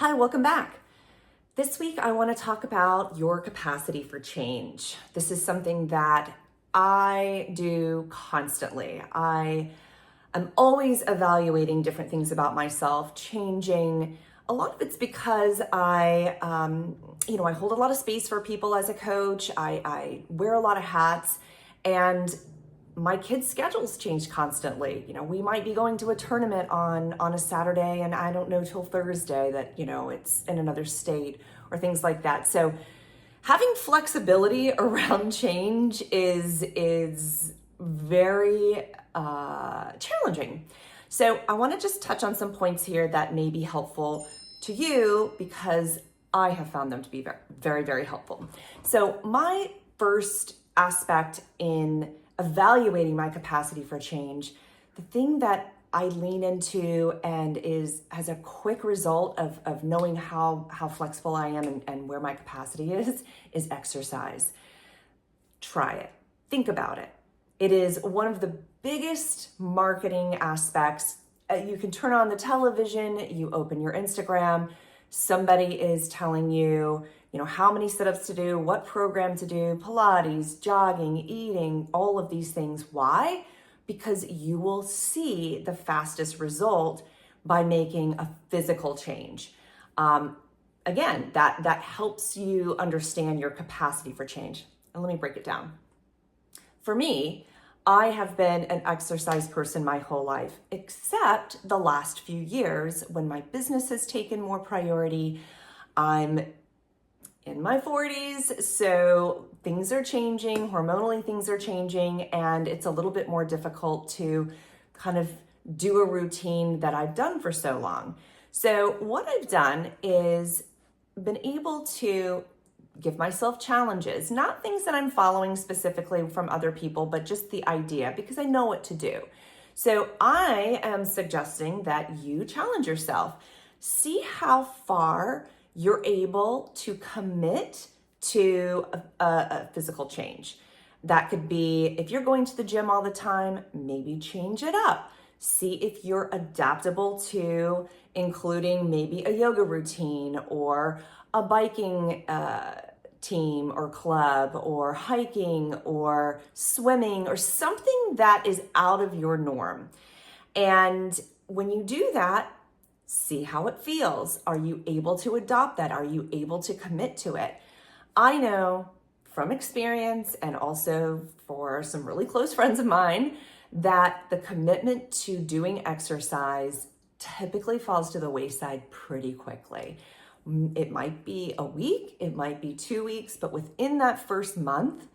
Hi, welcome back. This week, I want to talk about your capacity for change. This is something that I do constantly. I am always evaluating different things about myself, changing. A lot of it's because I hold a lot of space for people as a coach. I wear a lot of hats, and my kids' schedules change constantly. We might be going to a tournament on a Saturday, and I don't know till Thursday that, it's in another state or things like that. So having flexibility around change is very challenging. So I want to just touch on some points here that may be helpful to you because I have found them to be very, very, very helpful. So my first aspect in evaluating my capacity for change, the thing that I lean into and has a quick result of knowing how flexible I am and where my capacity is exercise. Try it. Think about it. It is one of the biggest marketing aspects. You can turn on the television, you open your Instagram, somebody is telling you, how many sit-ups to do, what program to do, Pilates, jogging, eating, all of these things. Why? Because you will see the fastest result by making a physical change. Again, that helps you understand your capacity for change. And let me break it down. For me, I have been an exercise person my whole life, except the last few years when my business has taken more priority. I'm in my 40s, so things are changing, hormonally things are changing, and it's a little bit more difficult to kind of do a routine that I've done for so long. So what I've done is been able to give myself challenges, not things that I'm following specifically from other people, but just the idea, because I know what to do. So I am suggesting that you challenge yourself. See how far you're able to commit to a physical change. That could be, if you're going to the gym all the time, maybe change it up. See if you're adaptable to including maybe a yoga routine or a biking team or club or hiking or swimming or something that is out of your norm. And when you do that, see how it feels. Are you able to adopt that? Are you able to commit to it? I know from experience and also for some really close friends of mine that the commitment to doing exercise typically falls to the wayside pretty quickly. It might be a week, it might be 2 weeks, but within that first month,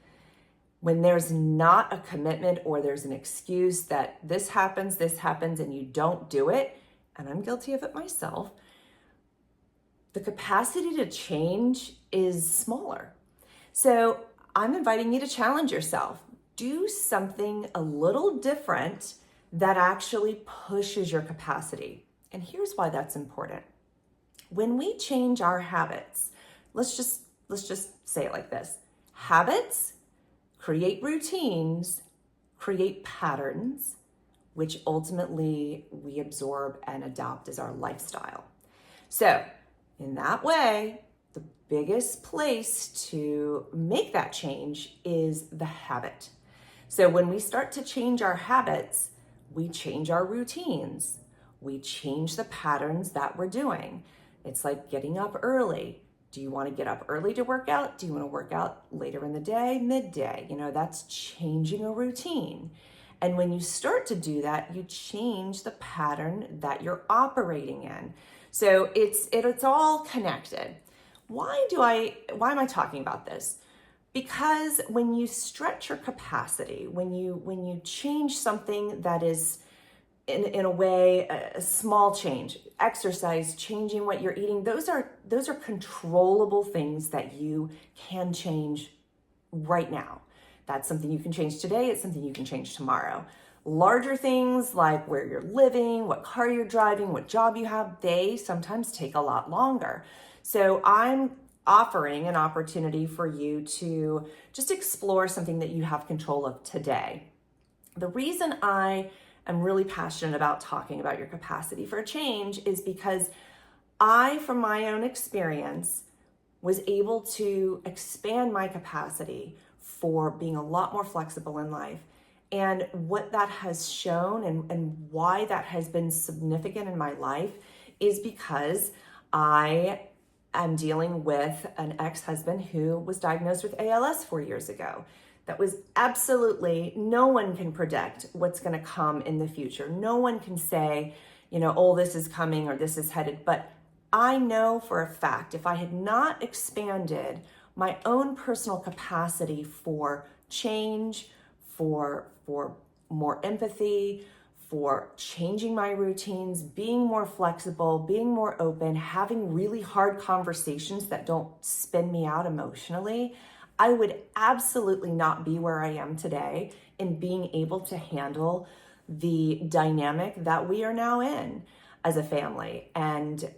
when there's not a commitment or there's an excuse that this happens, and you don't do it, and I'm guilty of it myself, the capacity to change is smaller. So I'm inviting you to challenge yourself. Do something a little different that actually pushes your capacity. And here's why that's important. When we change our habits, let's just say it like this. Habits create routines, create patterns, which ultimately we absorb and adopt as our lifestyle. So in that way, the biggest place to make that change is the habit. So when we start to change our habits, we change our routines. We change the patterns that we're doing. It's like getting up early. Do you want to get up early to work out? Do you want to work out later in the day, midday? That's changing a routine. And when you start to do that, you change the pattern that you're operating in. So it's all connected. Why am I talking about this? Because when you stretch your capacity, when you change something that is in a way a small change, exercise, changing what you're eating, those are controllable things that you can change right now. That's something you can change today. It's something you can change tomorrow. Larger things like where you're living, what car you're driving, what job you have, they sometimes take a lot longer. So I'm offering an opportunity for you to just explore something that you have control of today. The reason I am really passionate about talking about your capacity for change is because I, from my own experience, was able to expand my capacity for being a lot more flexible in life. And what that has shown and why that has been significant in my life is because I am dealing with an ex-husband who was diagnosed with ALS 4 years ago. That was absolutely, no one can predict what's going to come in the future. No one can say, oh, this is coming or this is headed. But I know for a fact, if I had not expanded my own personal capacity for change, for more empathy, for changing my routines, being more flexible, being more open, having really hard conversations that don't spin me out emotionally, I would absolutely not be where I am today in being able to handle the dynamic that we are now in as a family, and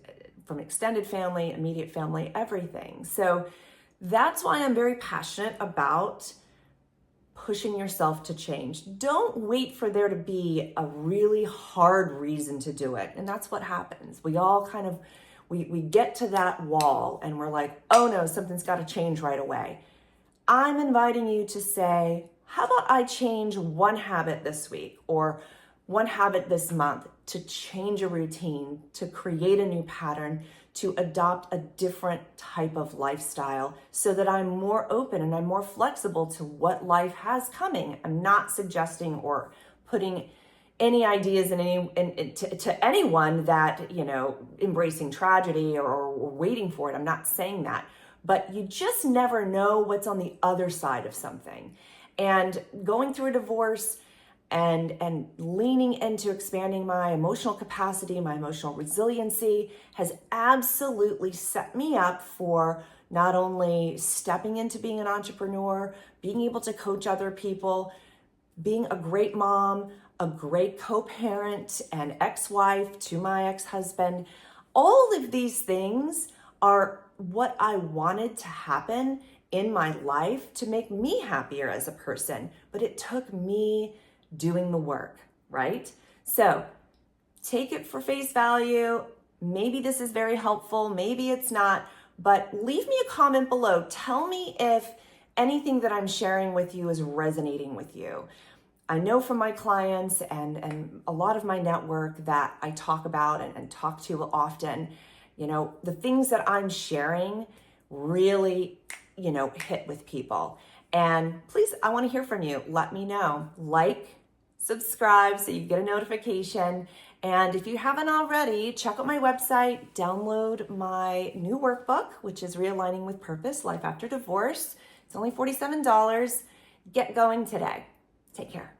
from extended family, immediate family, everything. So that's why I'm very passionate about pushing yourself to change. Don't wait for there to be a really hard reason to do it. And that's what happens. We all kind of, we get to that wall and we're like, oh no, something's got to change right away. I'm inviting you to say, how about I change one habit this week or one habit this month to change a routine, to create a new pattern, to adopt a different type of lifestyle so that I'm more open and I'm more flexible to what life has coming. I'm not suggesting or putting any ideas to anyone that, embracing tragedy or waiting for it. I'm not saying that. But you just never know what's on the other side of something. And going through a divorce and leaning into expanding my emotional capacity, my emotional resiliency has absolutely set me up for not only stepping into being an entrepreneur, being able to coach other people, being a great mom, a great co-parent and ex-wife to my ex-husband. All of these things are what I wanted to happen in my life to make me happier as a person, but it took me doing the work, right? So take it for face value. Maybe this is very helpful, maybe it's not, but leave me a comment below. Tell me if anything that I'm sharing with you is resonating with you. I know from my clients and a lot of my network that I talk about and talk to often, the things that I'm sharing really, hit with people. And please, I want to hear from you. Let me know. Like, subscribe so you get a notification. And if you haven't already, check out my website, download my new workbook, which is Realigning with Purpose, Life After Divorce. It's only $47. Get going today. Take care.